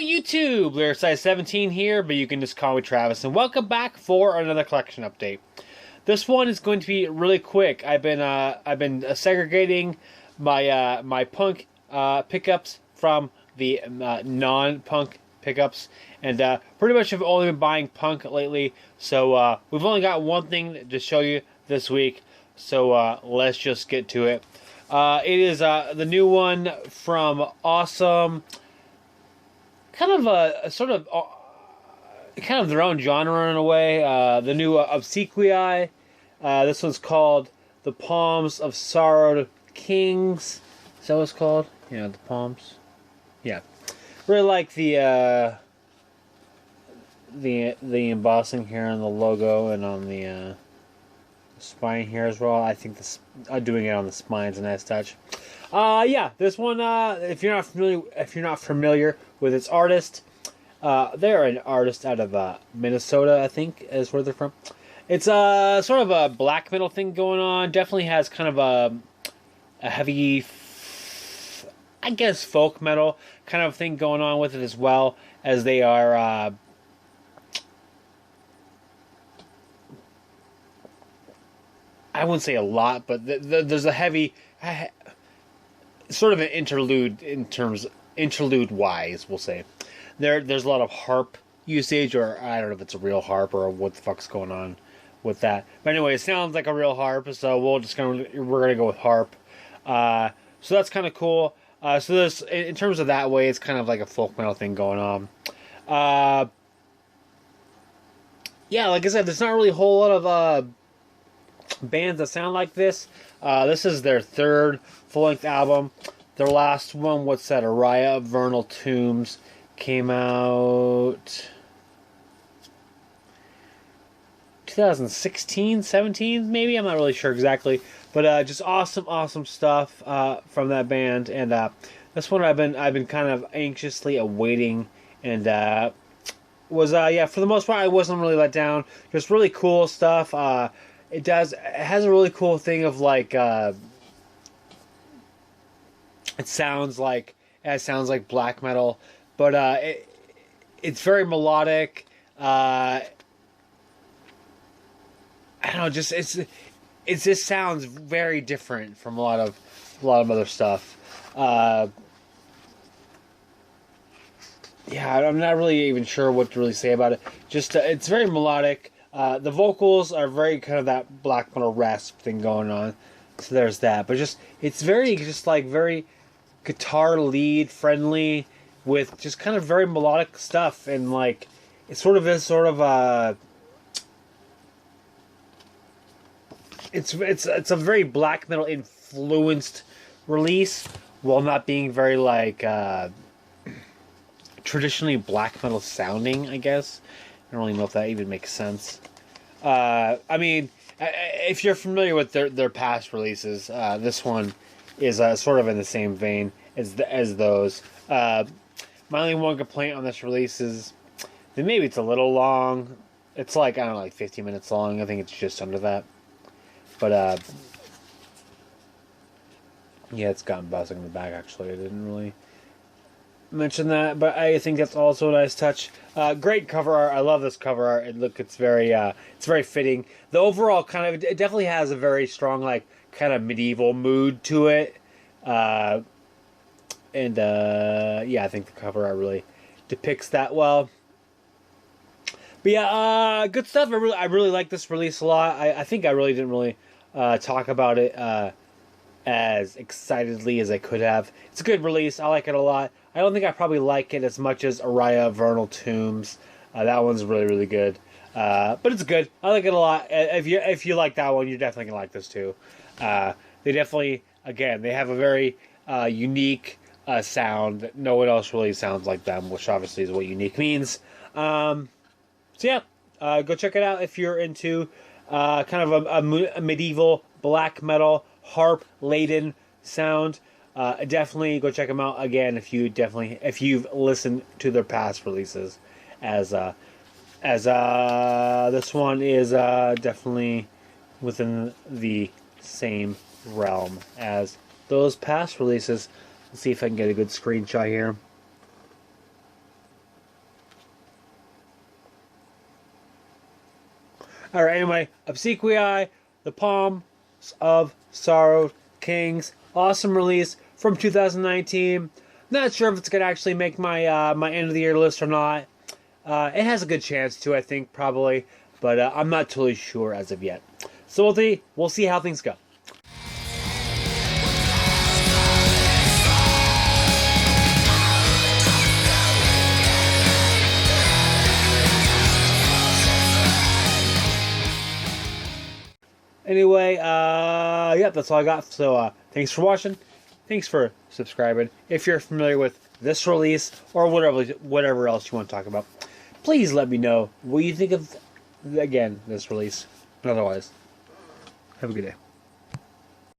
YouTube, Lyric Size 17 here, but you can just call me Travis, and welcome back for another collection update. This one is going to be really quick. I've been segregating my my punk pickups from the non-punk pickups, and pretty much have only been buying punk lately. So we've only got one thing to show you this week. So let's just get to it. It is the new one from Awesome. Kind of a sort of kind of their own genre in a way. The new Obsequiae. This one's called The Palms of Sorrowed Kings. Is that what it's called? Yeah, the palms. Yeah, really like the embossing here on the logo and on the spine here as well. I think this doing it on the spine is a nice touch. Yeah, this one. If you're not familiar with its artist, they're an artist out of Minnesota, I think, is where they're from. It's sort of a black metal thing going on. Definitely has kind of a heavy, I guess, folk metal kind of thing going on with it, as well as they are. I wouldn't say a lot, but there's a heavy, sort of an interlude interlude wise, we'll say. There's a lot of harp usage, or I don't know if it's a real harp or what the fuck's going on with that. But anyway, it sounds like a real harp, so we're gonna go with harp. So that's kind of cool. So this, in terms of that way, it's kind of like a folk metal thing going on. Yeah, like I said, there's not really a whole lot of bands that sound like this. This is their third full-length album. Their last one, what's that? Araya Vernal Tombs, came out 2016, 17, maybe. I'm not really sure exactly, but just awesome stuff from that band. And this one I've been kind of anxiously awaiting, and was yeah, for the most part I wasn't really let down. Just really cool stuff. It has a really cool thing of like it sounds like black metal, but it's very melodic. I don't know, just it just sounds very different from a lot of other stuff. Yeah, I'm not really even sure what to really say about it. Just it's very melodic. The vocals are very kind of that black metal rasp thing going on, so there's that. But it's very very guitar lead friendly, with just kind of very melodic stuff, and like it's sort of it's a very black metal influenced release, while not being very like traditionally black metal sounding, I guess. I don't really know if that even makes sense. I mean, if you're familiar with their past releases, this one is sort of in the same vein as those. My only one complaint on this release is that maybe it's a little long. It's like, I don't know, like 50 minutes long. I think it's just under that. But yeah, it's got buzzing in the back. Actually, I didn't really mention that, but I think that's also a nice touch. Great cover art. I love this cover art. It's very fitting. The overall it definitely has a very strong, like, kind of medieval mood to it. Yeah, I think the cover art really depicts that well. But yeah, good stuff. I really like this release a lot. I think I really didn't really talk about it as excitedly as I could have. It's a good release. I like it a lot. I don't think I probably like it as much as Araya Vernal Tombs. That one's really good. But it's good. I like it a lot. If you like that one, you're definitely gonna like this too. They definitely, again, they have a very unique sound that no one else really sounds like them, which obviously is what unique means. So yeah, go check it out if you're into kind of a medieval black metal harp laden sound. Definitely go check them out again if you've listened to their past releases, as this one is definitely within the same realm as those past releases. Let's see if I can get a good screenshot here. Alright, anyway, Obsequiae, The Palms of Sorrow Kings. Awesome release from 2019. Not sure if it's going to actually make my my end of the year list or not. It has a good chance to, I think, probably. But I'm not totally sure as of yet. So we'll see how things go. Anyway, yeah, that's all I got. So, thanks for watching. Thanks for subscribing. If you're familiar with this release or whatever else you want to talk about, please let me know what you think of, again, this release. But otherwise, have a good day.